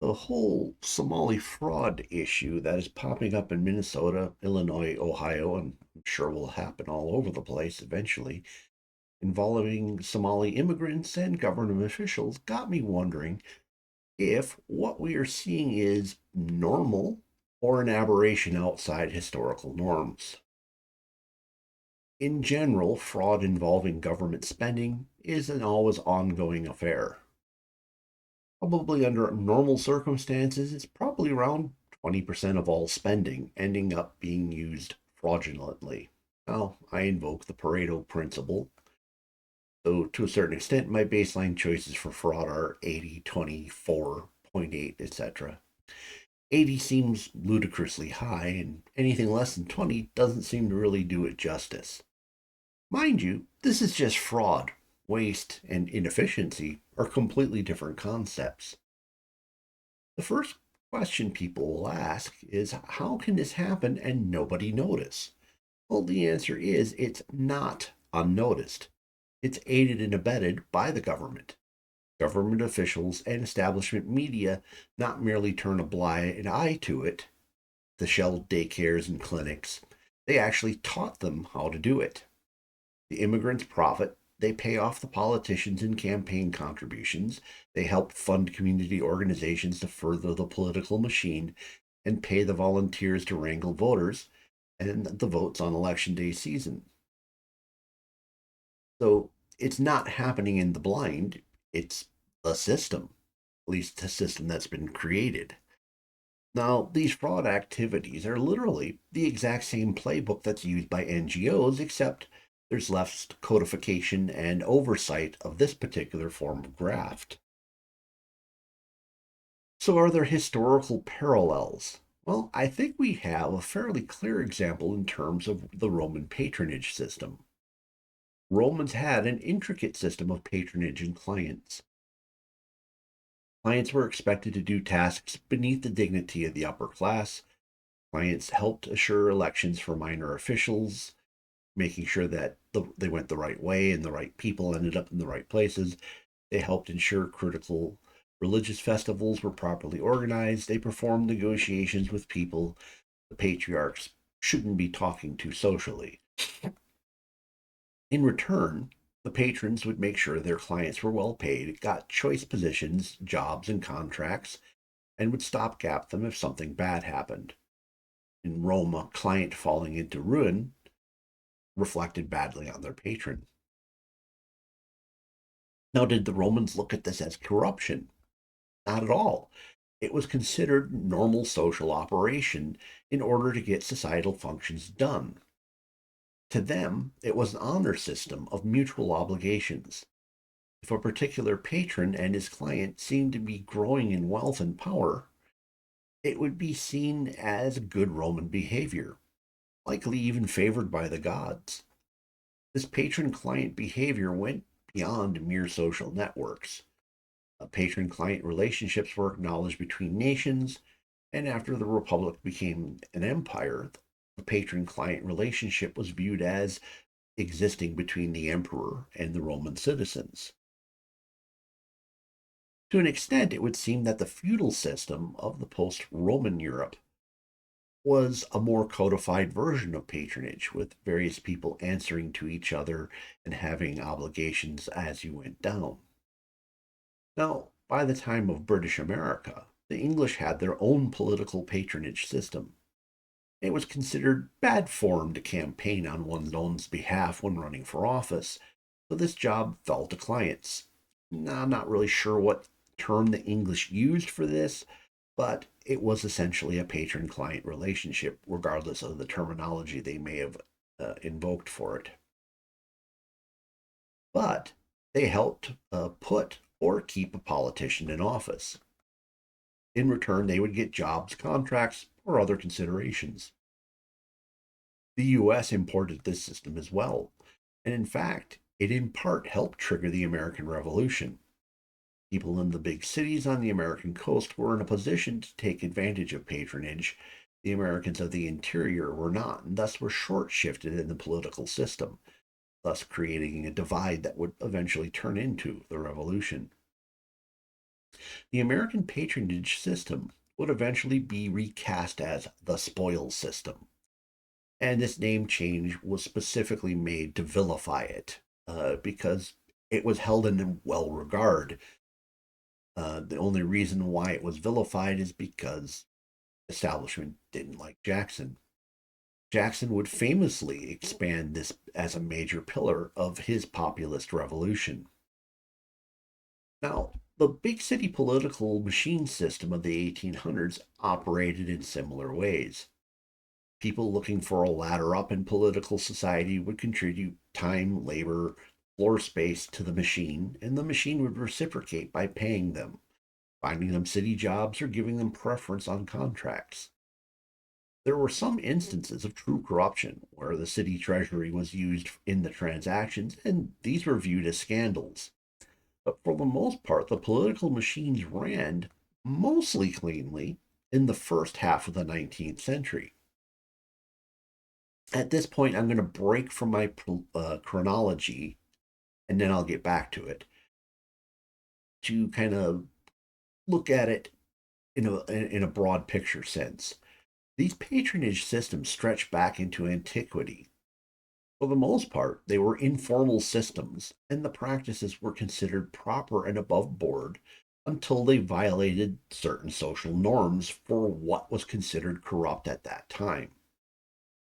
The whole Somali fraud issue that is popping up in Minnesota, Illinois, Ohio, and I'm sure will happen all over the place eventually, involving Somali immigrants and government officials, got me wondering if what we are seeing is normal or an aberration outside historical norms. In general, fraud involving government spending is an always ongoing affair. Probably under normal circumstances, it's probably around 20% of all spending ending up being used fraudulently. Now, I invoke the Pareto principle, though to a certain extent, my baseline choices for fraud are 80, 24.8, etc. 80 seems ludicrously high, and anything less than 20 doesn't seem to really do it justice. Mind you, this is just fraud. Waste and inefficiency are completely different concepts. The first question people will ask is, how can this happen and nobody notice? Well, the answer is it's not unnoticed. It's aided and abetted by the government. Government officials and establishment media not merely turn a blind eye to it, the shell daycares and clinics, they actually taught them how to do it. The immigrants profit. They pay off the politicians in campaign contributions. They help fund community organizations to further the political machine and pay the volunteers to wrangle voters and the votes on election day season. So it's not happening in the blind, it's a system, at least a system that's been created. Now, these fraud activities are literally the exact same playbook that's used by NGOs, except there's less codification and oversight of this particular form of graft. So, are there historical parallels? Well, I think we have a fairly clear example in terms of the Roman patronage system. Romans had an intricate system of patronage and clients. Clients were expected to do tasks beneath the dignity of the upper class. Clients helped assure elections for minor officials, making sure that they went the right way and the right people ended up in the right places. They helped ensure critical religious festivals were properly organized. They performed negotiations with people the patriarchs shouldn't be talking to socially. In return, the patrons would make sure their clients were well paid, got choice positions, jobs, and contracts, and would stopgap them if something bad happened. In Rome, a client falling into ruin reflected badly on their patron. Now, did the Romans look at this as corruption? Not at all. It was considered normal social operation in order to get societal functions done. To them, it was an honor system of mutual obligations. If a particular patron and his client seemed to be growing in wealth and power, it would be seen as good Roman behavior, likely even favored by the gods. This patron client behavior went beyond mere social networks. Patron client relationships were acknowledged between nations, and after the Republic became an empire, the patron client relationship was viewed as existing between the emperor and the Roman citizens. To an extent, it would seem that the feudal system of the post Roman Europe was a more codified version of patronage, with various people answering to each other and having obligations as you went down. Now, by the time of British America, the English had their own political patronage system. It was considered bad form to campaign on one's own behalf when running for office, so this job fell to clients. Now, I'm not really sure what term the English used for this, but it was essentially a patron client relationship, regardless of the terminology they may have invoked for it. But they helped put or keep a politician in office. In return, they would get jobs, contracts, or other considerations. The US imported this system as well, and in fact, it in part helped trigger the American Revolution. People in the big cities on the American coast were in a position to take advantage of patronage. The Americans of the interior were not, and thus were short shifted in the political system, thus creating a divide that would eventually turn into the revolution. The American patronage system would eventually be recast as the spoils system, and this name change was specifically made to vilify it because it was held in well regard. The only reason why it was vilified is because establishment didn't like Jackson. Jackson would famously expand this as a major pillar of his populist revolution. Now, the big city political machine system of the 1800s operated in similar ways. People looking for a ladder up in political society would contribute time, labor, floor space to the machine, and the machine would reciprocate by paying them, finding them city jobs, or giving them preference on contracts. There were some instances of true corruption where the city treasury was used in the transactions, and these were viewed as scandals. But for the most part, the political machines ran mostly cleanly in the first half of the 19th century. At this point, I'm going to break from my chronology and then I'll get back to it to kind of look at it in a broad picture sense. These patronage systems stretch back into antiquity. For the most part, they were informal systems, and the practices were considered proper and above board until they violated certain social norms for what was considered corrupt at that time.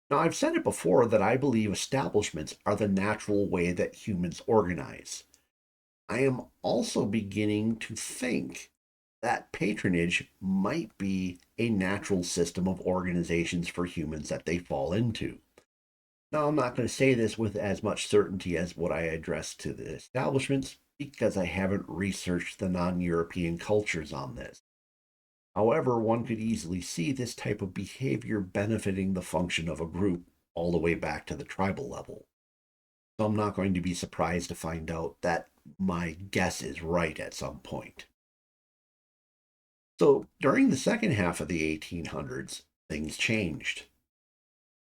Now, I've said it before that I believe establishments are the natural way that humans organize. I am also beginning to think that patronage might be a natural system of organizations for humans that they fall into. Now, I'm not going to say this with as much certainty as what I address to the establishments because I haven't researched the non European cultures on this. However, one could easily see this type of behavior benefiting the function of a group all the way back to the tribal level. So I'm not going to be surprised to find out that my guess is right at some point. So during the second half of the 1800s, things changed.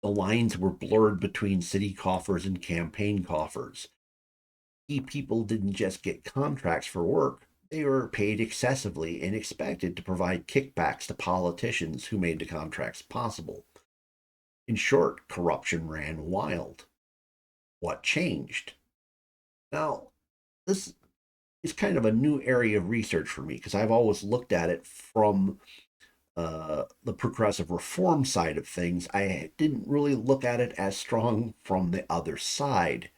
The lines were blurred between city coffers and campaign coffers. Key people didn't just get contracts for work, they were paid excessively and expected to provide kickbacks to politicians who made the contracts possible. In short, corruption ran wild. What changed? Now, this is kind of a new area of research for me because I've always looked at it from the progressive reform side of things. I didn't really look at it as strong from the other side.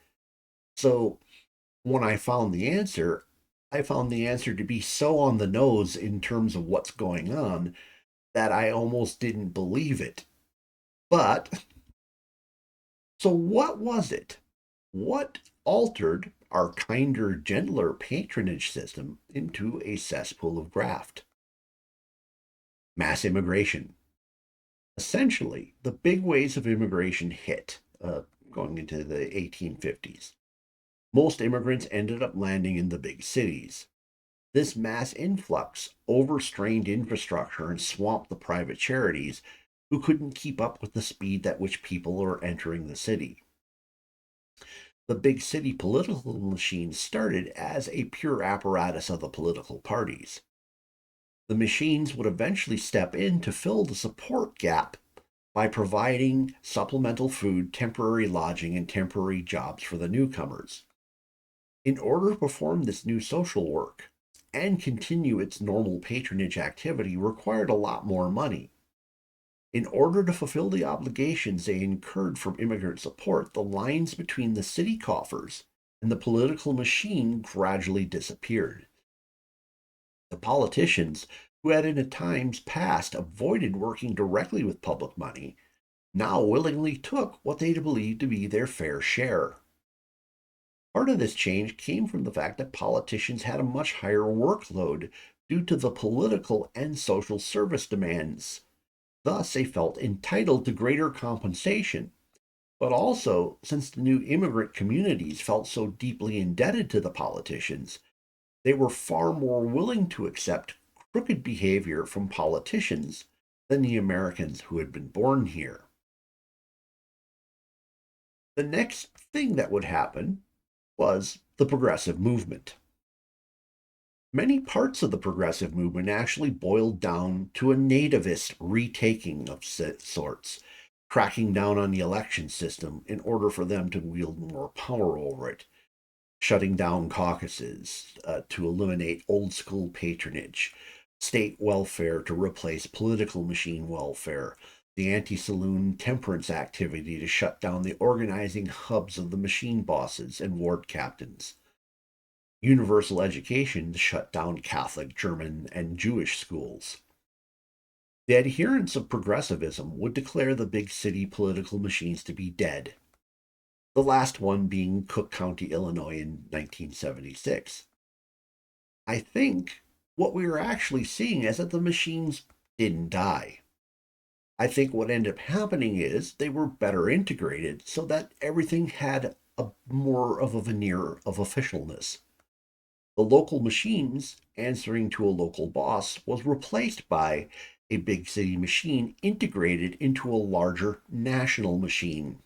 So when I found the answer to be so on the nose in terms of what's going on that I almost didn't believe it. But so what was it? What altered our kinder, gentler patronage system into a cesspool of graft? Mass immigration. Essentially, the big waves of immigration hit going into the 1850s. Most immigrants ended up landing in the big cities. This mass influx overstrained infrastructure and swamped the private charities who couldn't keep up with the speed at which people were entering the city. The big city political machine started as a pure apparatus of the political parties. The machines would eventually step in to fill the support gap by providing supplemental food, temporary lodging, and temporary jobs for the newcomers. In order to perform this new social work and continue its normal patronage activity required a lot more money. In order to fulfill the obligations they incurred from immigrant support, the lines between the city coffers and the political machine gradually disappeared. The politicians, who had in times past avoided working directly with public money, now willingly took what they believed to be their fair share. Part of this change came from the fact that politicians had a much higher workload due to the political and social service demands. Thus, they felt entitled to greater compensation. But also, since the new immigrant communities felt so deeply indebted to the politicians, they were far more willing to accept crooked behavior from politicians than the Americans who had been born here. The next thing that would happen was the progressive movement. Many parts of the progressive movement actually boiled down to a nativist retaking of sorts, cracking down on the election system in order for them to wield more power over it, shutting down caucuses to eliminate old school patronage, state welfare to replace political machine welfare, the anti saloon temperance activity to shut down the organizing hubs of the machine bosses and ward captains, universal education to shut down Catholic, German, and Jewish schools. The adherents of progressivism would declare the big city political machines to be dead, the last one being Cook County, Illinois in 1976. I think what we were actually seeing is that the machines didn't die. I think what ended up happening is they were better integrated so that everything had a more of a veneer of officialness. The local machines answering to a local boss was replaced by a big city machine integrated into a larger national machine.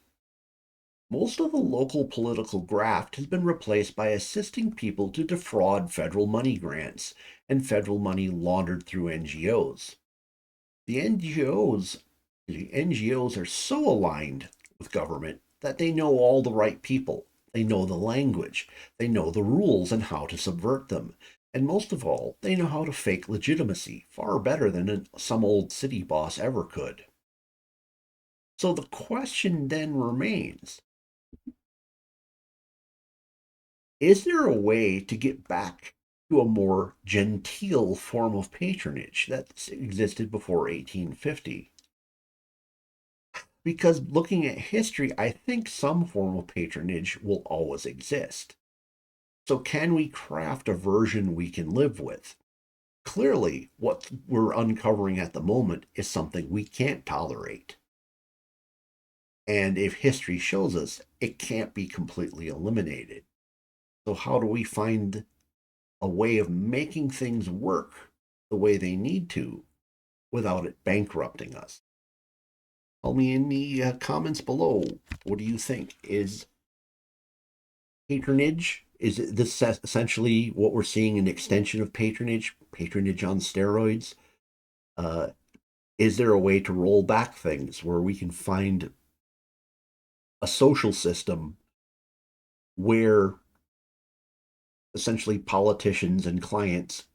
Most of the local political graft has been replaced by assisting people to defraud federal money grants and federal money laundered through NGOs. The NGOs the NGOs are so aligned with government that they know all the right people. They know the language. They know the rules and how to subvert them. And most of all, they know how to fake legitimacy far better than some old city boss ever could. So the question then remains, is there a way to get back to a more genteel form of patronage that existed before 1850? Because looking at history, I think some form of patronage will always exist. So, can we craft a version we can live with? Clearly, what we're uncovering at the moment is something we can't tolerate. And if history shows us, it can't be completely eliminated. So, how do we find a way of making things work the way they need to without it bankrupting us? Tell me in the comments below. What do you think? Is patronage? Is this essentially what we're seeing, an extension of patronage, patronage on steroids? Uh, is there a way to roll back things where we can find a social system where essentially politicians and clients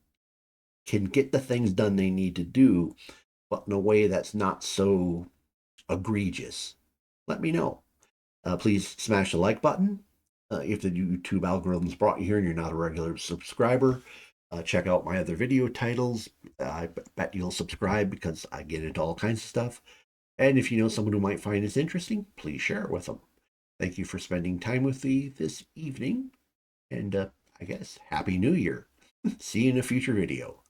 can get the things done they need to do, but in a way that's not so egregious? Let me know. Please smash the like button. If the YouTube algorithm's brought you here and you're not a regular subscriber, check out my other video titles. I bet you'll subscribe because I get into all kinds of stuff. And if you know someone who might find this interesting, please share it with them. Thank you for spending time with me this evening. And I guess Happy New Year. See you in a future video.